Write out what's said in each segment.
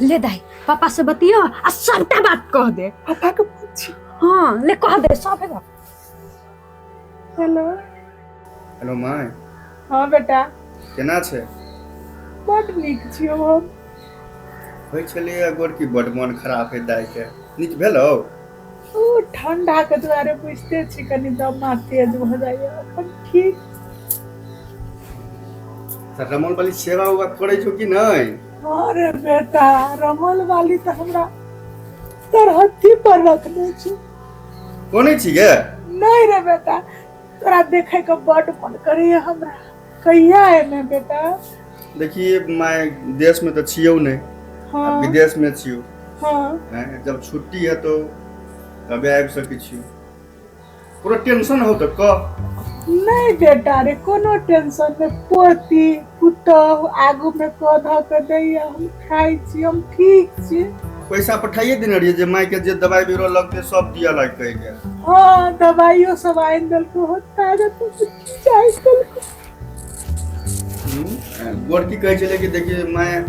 ले दाई पापा से बतियो आ सबटा बात कह दे। पापा के पूछ। हाँ ले कह दे सब है। Hello hello my. हाँ बेटा केना छै? बड नीक छियो हम। होइ छलै गोर की बड मन खराब है दाई के। नीक भेलौ? ओ ठंडा के दुआरे बुझते छी कनी दमा तेज भ जाइए अपन ठीक। रमन वाली सेवा उवा करै छौ कि नहीं? अरे बेटा रमल वाली तो हमरा तरहथी पर रखने छी। कोने छी गे? नहीं रे बेटा तोरा देखे के बड मन करे हमरा। कहिया है मैं बेटा? देखिए माय देश में तो छियौ नहीं। हाँ विदेश में छियौ। हाँ जब छुट्टी है तो तबे आबि सकै छियौ। पूरा टेंशन हो तो कह। नहीं बेटा रे कोनो टेंशन नहीं। पोती पुतहु आगू में कह के दैया हम खाई छी हम ठीक छी। पैसा पठाइए देने रहिए जे माय के जे दवाई बीरो लगते सब दिया लाग कह के। हाँ दवाइयों सब आइन दल को होता है तो चाय कल को। गोर की कहै छलै कि देखिए माय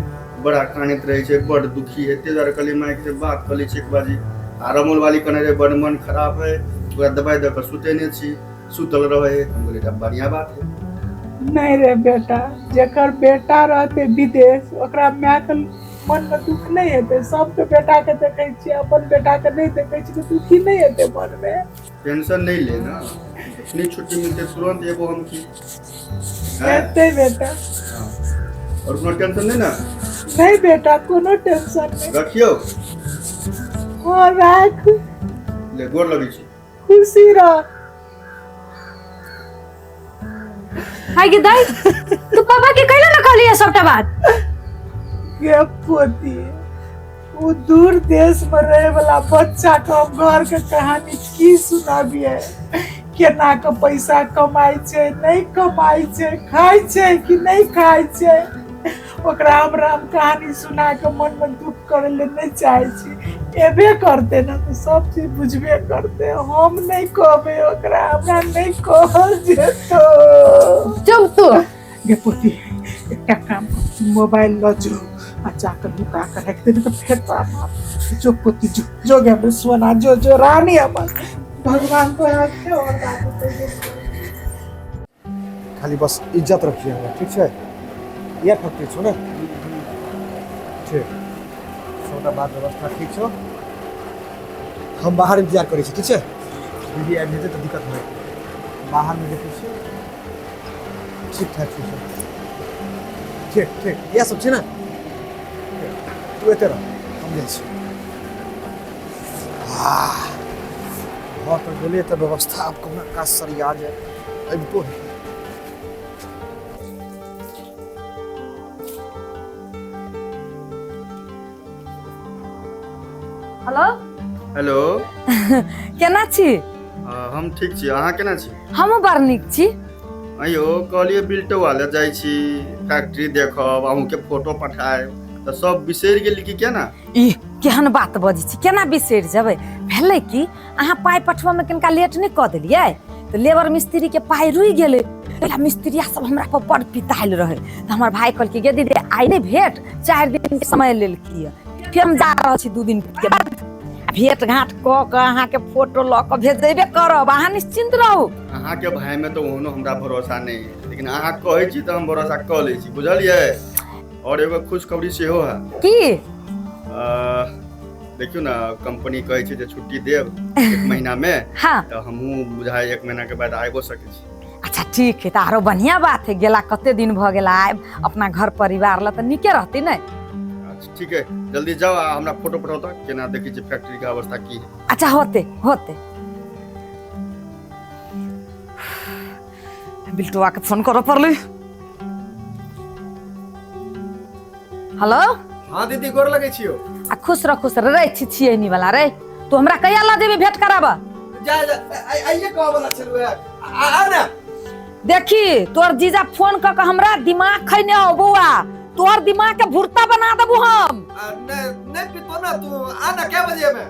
बड़ा कानित रहे छै बड़ दुखी है ते दुआरे कहली माय के बात कहली छी एक बाजी। आ रमोल वाली कहने रे बड़ मन खराब है पूरा दवाई दे के सुतेने छी सुतल रहे है। हम बोले बढ़िया बात है। नहीं रे बेटा जेकर बेटा रहते विदेश ओकरा माय के मन में दुख नहीं हेते। सब के बेटा के देखे छी अपन बेटा के नहीं देखे छी तो दुखी नहीं हेते मन में। टेंशन नहीं लेना इतनी छुट्टी मिलते तुरंत एगो हम की हेते बेटा। और कोनो टेंशन नहीं ना? नहीं बेटा कोनो टेंशन नहीं। रखियो। हाँ राख। ले गोर लगी छी। खुशी रह। हाय गे दाई तू पापा के कहले ना कहलिए सबटा बात। के पोती वो दूर देश में रहे वाला बच्चा को हम घर के कहानी की सुनाबिए। केना के पैसा कमाई छे नहीं कमाई छे खाई छे कि नहीं खाई छे ओकरा हम राम कहानी सुना के मन में दुख करे ले नहीं चाहे छी। एबे करते ना तो सब चीज बुझबे करते। हम नहीं कहबे ओकरा हमरा नहीं कहल जेतो। चुप तू। गे पोती एकटा काम कर मोबाइल ल जो आ जाकर लुका कर रख दे तो फिर पाप जो पोती जो जो गे हमरे सोना जो जो रानी अपन भगवान को रखे और बात खाली बस इज्जत रखिए हमरा ठीक है। या ठक्की छो ना ठीक सबटा बात व्यवस्था ठीक छो। हम बाहर इंतजार करै छी ठीक है। दीदी आबि जेतै तऽ दिक्कत नहि बाहर में देखै छी ठीक ठाक छै ठीक ठीक इएह सब छै ना। तू एते रह हम जाइ छी। घर पर बोले तो व्यवस्था अब कौन का सरिया जाए अब तो है। हेलो हेलो केना छी? हम ठीक छी अहाँ केना छी? हमहू बड़ नीक छी। अयो कहलिए बिल्टो वाले जाय छी फैक्ट्री देखब अहूँ के फोटो पठाए तो सब बिसरि गेली कि केना? ई केहन बात बजै छी केना बिसरि जेबै। भेलै कि अहाँ पाइ पठबऽ में कनिका लेट नहीं कऽ देलियै तो लेबर मिस्त्री के पाइ रुइ गेलै। मिस्त्रिया सब हमरा पर बड़ पिताइल रहे तो हमर भाई कहल कि गे दीदी आइ नहीं भेट 4 दिन के समय लेलकी। फिर हम जा रहल छी 2 दिन के बाद भेट घाट कऽ के अहाँ के फोटो लऽ के भेजेबे करब। अहाँ निश्चिंत रहू। अहाँ के भाई में तो ओहनो हमरा भरोसा नहीं है लेकिन अहाँ कहै छी तो हम भरोसा कऽ लै छी बुझलियै। और एगो खुशखबरी सेहो है की? देखियो ना कंपनी कहै छै जे छुट्टी देब 1 महीना में। हाँ तो हमहू बुझाय 1 महीना के बाद आइबो सकै छी। अच्छा ठीक है तो आरो बढ़िया बात है। गेला कते दिन भ गेला आइब अपना घर परिवार ला तो निके रहती नहीं। अच्छा ठीक है जल्दी जाओ हमरा फोटो पठाओ तो केना देखै छी फैक्ट्री के अवस्था की है। अच्छा होते होते बिल्टुआ के फोन करो पड़ले। हेलो हाँ दीदी गोर लगे छियो। आ खुश रह रे छियै नी वाला रे तू हमरा कहिया ला देबी भेंट कराबा? जा आइए कह वाला चलू आ ना। देखी तोर जीजा फोन क के हमरा दिमाग खैने हो बउआ। तोर दिमाग के भुर्ता बना देबू हम। नहीं पितो ना तू आ ना क्या बजे में?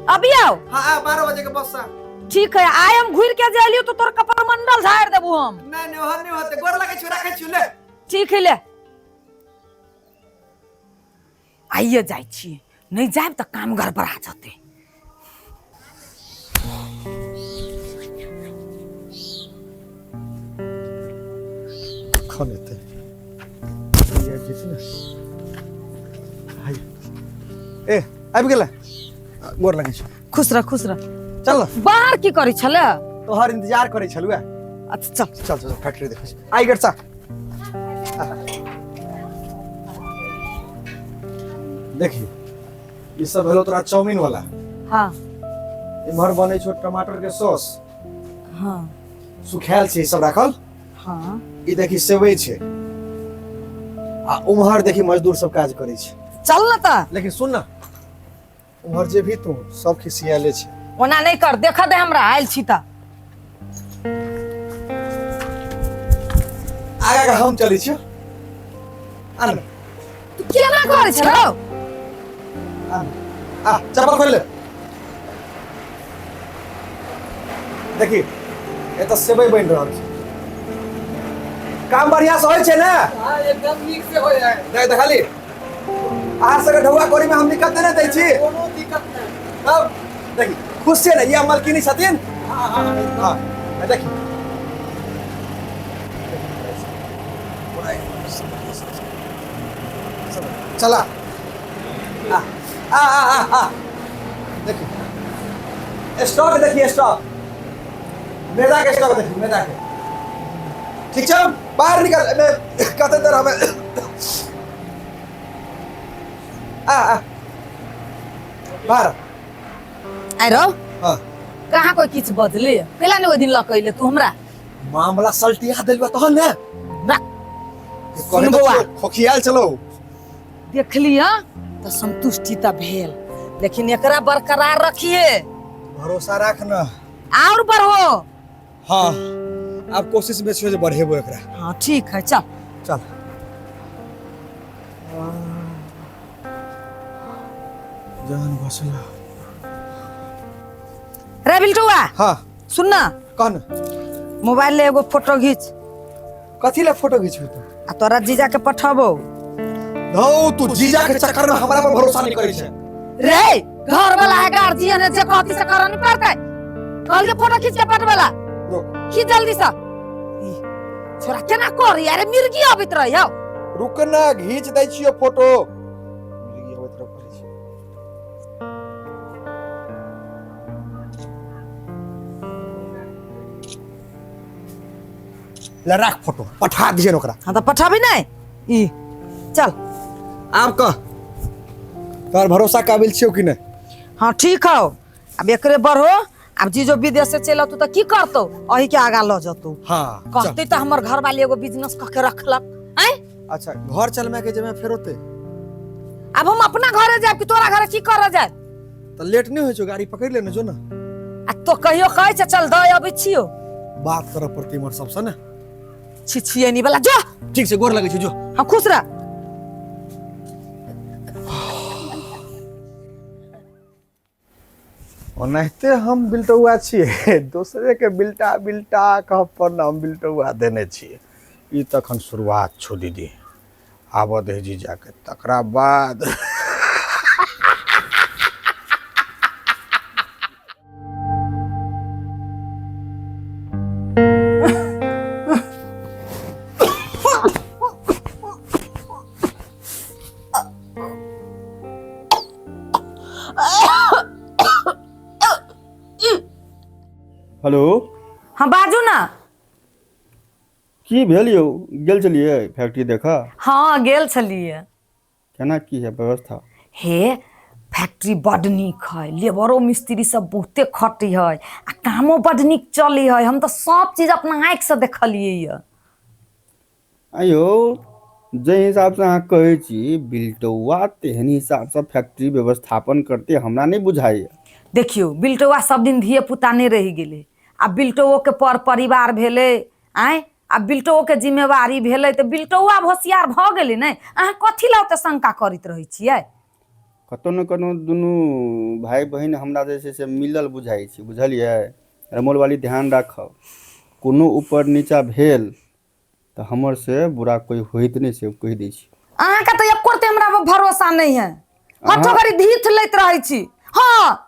अभी आओ। हाँ 12 बजे के बस से। ठीक है आय हम घुर के जेलियो तो तोर कपर मंडल झाड़ देबू हम। नहीं ओहन नहीं होते गोर लगे छी रखे छी ले। ठीक है ले आइए जाइ छियै नहीं जाब तऽ काम गड़बड़ा जेतै कखन एतै ए आबि गेलै गोर लगै छै खुश रह चल न बाहर की करै छले तोहर इंतजार करै छलुए अच्छा चल चल फैक्ट्री देखै छी आई गेट सा देखी ई सब भेलो तोरा चाउमीन वाला हाँ इम्हर बनै छौ टमाटर के सॉस हाँ सुखायल छै ई सब राखल हाँ ई देखी सेवई छै आ उम्हर देखी मजदूर सब काज करै छै चल न तऽ लेकिन सुन ना उम्हर जे भी तू सब खिसियाले छै ओना नहीं कर देखा दे हमरा आयल छी तऽ आगा हम चलै छियो आन तू केना करै छलो आ चप्पल खोल ले देखी एतऽ सेवई बनि रहल छै काम बढ़िया से होइ छै ने हाँ एकदम नीक से हो जाए देख खाली अहाँ सबके ढौआ कोरी में हम दिक्कत नहीं दै छी कोनो दिक्कत नहीं तब देखी खुश छै ने ये मलकिनी छथिन हाँ हाँ हाँ देखी चला आ देखिए स्टॉक देखिए स्टॉक मैदा के स्टॉक देखिए मैदा के ठीक छै बाहर निकल कते देर हमें बाहर आइ रहो हाँ कहाँ कोई किछ बदले पहला ने ओइ दिन लकैले तू हमरा मामला सल्टिया देलबा तहन ने रख सुन बौआ खोखियाल चलो देख लिया तो संतुष्टि त भेल लेकिन एकरा बरकरार रखिए भरोसा राख ना और बढ़ो हाँ अब कोशिश में छै जे बढ़ेबो एकरा हाँ ठीक है चल चल जान बसला रे बिल्टुआ हाँ सुन ना कौन मोबाइल ले एगो फोटो खींच कथी ला फोटो खींचबी तू आ तोरा जीजा के पठाबो धौ तू जीजा के चक्कर में हमरा पर भरोसा नहीं करै छै रे घर वाला है गार्जियन है जे कहती से करऽ नहीं पड़तै कल के फोटो खींच के पठबेला रुक खींच जल्दी से ई, छोरा केना कर यार मिर्गी अबित रही हो रुक ना घींच दै छियो फोटो मिर्गी होइत रह करै छै ला राख फोटो पठा दिए ओकरा हाँ तो पठाबी नहीं ई चल आब कह तोर भरोसा काबिल छियो कि नहीं हाँ ठीक हो अब एकरे बढ़ो अब जीजो विदेश से चल तू तो की करतो अही के आगा ल जतू हाँ कहते तो हमर घर वाली एगो बिजनेस क के रखलक हैं अच्छा घर चल में के जमे फेर होते अब हम अपना घरे जाब कि तोरा घरे की करे जाब तो लेट नहीं होय छो गाड़ी पकड़ लेना जो ना आ तो कहियो कहै छै चल दय अबै छियो बात कर पड़ती मर सबसे ना छिछिएनी वाला जो ठीक से गोर लगे छै जो हाँ खुश रह ओनाहिते हम बिल्टुआ छियै दोसरे के बिल्टा बिल्टा कह पर नाम बिल्टुआ देने छियै ई तखन शुरुआत छो दीदी आबऽ दे जीजा के तकरा बाद हेलो हाँ बाजू ना की भेल यौ गेल छलियै फैक्ट्री देखा हाँ गेल छलिए केना की है व्यवस्था हे फैक्ट्री बड नीक है लेबरो मिस्त्री सब बहुते खटी है आ कामो बड नीक चली है हम तो सब चीज अपना आँख से देखलिए ये आयो जे हिसाब से अहाँ कहै छी बिल्टुआ तेहन हिसाब से फैक्ट्री व्यवस्थापन करते हमरा नहीं बुझाइए देखियो बिल्टुआ सब दिन धिये पुता नहीं रह गेले आ बिल्टुओ के पर परिवार भेले आय आ बिल्टुओ के जिम्मेवारी भेले तो बिल्टुआ होशियार भ गेले नहीं अहाँ कथी ला ओते शंका करैत रहै छियै कतौ न कतौ दुनू भाई बहन हमरा जे छै से मिलल बुझाइ छै बुझलियै रमोल वाली ध्यान राखब कोनो ऊपर नीचा भेल तो हमर से बुरा कोई होइत नहीं से कहि दै छी अहाँ के तो एको होते हमरा पर भरोसा नहीं है हर अहाँ- घड़ी धीथ लेत रहे छी। हाँ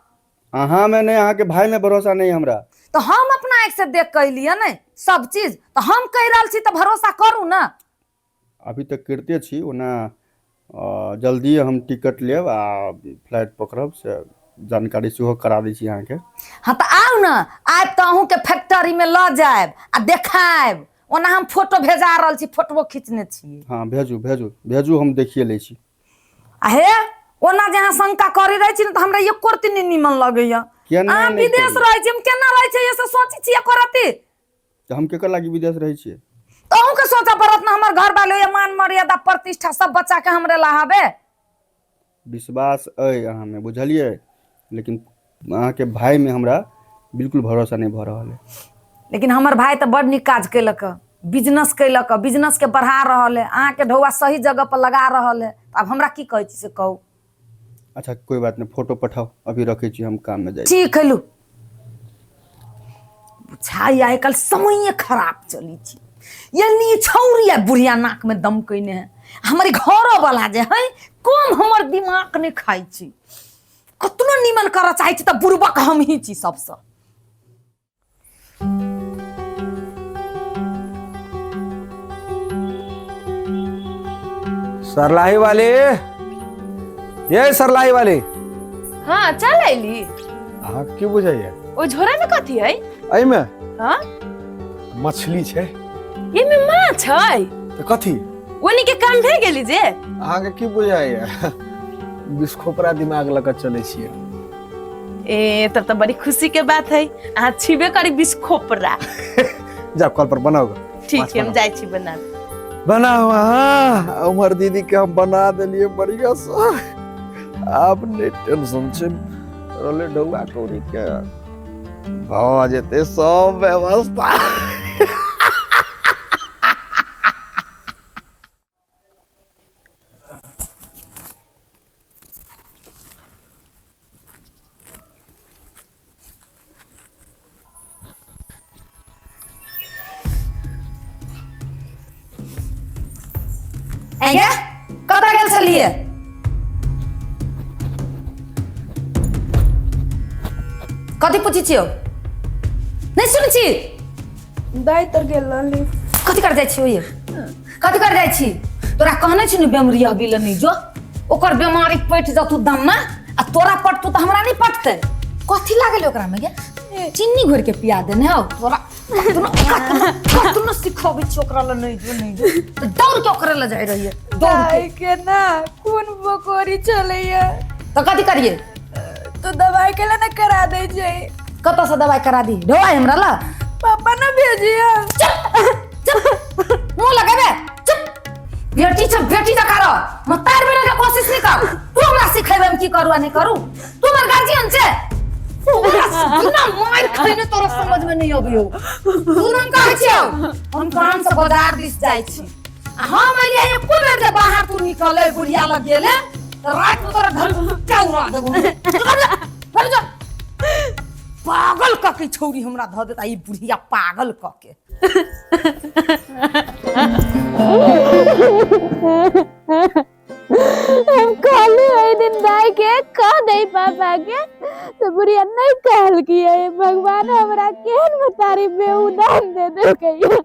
अहाँ में नहीं, अहाँ के भाई में भरोसा नहीं हमरा। तो हम अपना आँख से देख के लिए नहीं सब चीज तो हम कह रहा छी तो भरोसा करू ना। अभी तक करते छी ओना जल्दी हम टिकट लेब आ फ्लाइट पकड़ब से जानकारी सेहो करा दै छी अहाँके। हाँ तो आउ ना आब तो अहूँ के फैक्ट्री में ल जाएब आ देखाएब ओना हम फोटो भेजा रहल छी फोटो खींचने छी। हाँ भेजू भेजू भेजू हम देखिए लै छी। हे ओना जे अहाँ शंका करे रहे छी ना तो हमरा एको रती नहीं निमन लगैया। केना अहाँ नहीं विदेश करी? रहे छी हम केना रहे छी ये से सोची छी एको रती तो हम केकर लागी विदेश रहै छियै? तो अहूँ के सोचा पड़त ना हमर घर वाले मान मर्यादा प्रतिष्ठा सब बच्चा के हमरे लाहाबे। विश्वास अइ अहाँ में बुझलिए, लेकिन अहाँ के भाई में हमरा बिल्कुल भरोसा नहीं भ रहल है। लेकिन हमर भाई तो बड़ निक काज कैलक बिजनेस कैलक बिजनेस के बढ़ा रहल है अहाँ के ढौआ सही जगह पर लगा रहल है। अब हमरा की कहै छी से कहू। अच्छा कोई बात नहीं, फोटो पठाओ अभी रखे छी हम काम में जाए। ठीक है लू बुझाई आइ कल समय खराब चली छी यानी छौरिया बुढ़िया नाक में दम कैने है हमारे घरों वाला जे है कम हमर दिमाग नहीं खाई छी कतनो निमन कर चाहे छी त बुड़बक हम ही छी सबसे। सरलाही वाले, ये सरलाही वाले। हाँ चल अली। हाँ की बुझाइए? ओ झोरा में कथी है? एहि में हाँ मछली छै। ये में माछ है। तो कथी? ओनी के काम भे गेली जे। अहाँ के की बुझाइए? बिस्खोपरा दिमाग लगा चले छिए। ए तब तो बड़ी खुशी के बात है अहाँ छिबे करी बिस्खोपरा। जा कॉल पर बनाओ। ठीक है हम जाई छी बना। बनाओ। हाँ उमर दीदी के हम बना दिलिए बढ़िया से। आप ने टेंशन से रोले डौआ कोरी के भऽ जेते सब व्यवस्था। आइया कतऽ गेल छलिए? कथी पूछी छियो? नहीं सुन छी। दाई तर गेल रहली। कथी कर जाय छी ओये? कथी कर जाय छी? तोरा कहने छी न बेमरिया बिल नहीं जो ओकर बीमारी पट जतु दम में आ तोरा पटतू त हमरा नहीं पटते। कथी लागल ओकरा में गे? चीनी घोर के पिया देने हो तोरा कतनो सिखोबी छी ओकरा ल नहीं जो तो दौड़ के ओकरा ल जाय रहिए दौड़ के। के ना कौन बकोरी चलैया तो कथी करिए? तो दवाई के ना करा दे जे। कतऽ से दवाई करा दी? ढोआ हमरा ला पापा ना भेजिया। चुप मुंह लगाबे चुप बेटी जा करो मत तार बने के कोशिश नहीं कर। तू हमरा सिखेबे हम की करू आ नहीं करू। तू हमर गार्जियन छे बिना मार खइने तोरा समझ में नहीं आबियो। तू नाम कहै छियो हम काम से बाजार दिस जाय छी हम एलिए एको बेर जे बाहर तू निकले बुढ़िया लग गेले तो रात में तोरा घर में क्या उड़ा देबो। चल जा पागल कके छौरी हमरा ध देता ई बुढ़िया पागल कके। हम कहलू ए दिन दाई के कह दे पापा के तो बुढ़िया नहीं कहल कि ये भगवान हमरा केहन मतारी बेउदान दे दे कहिया।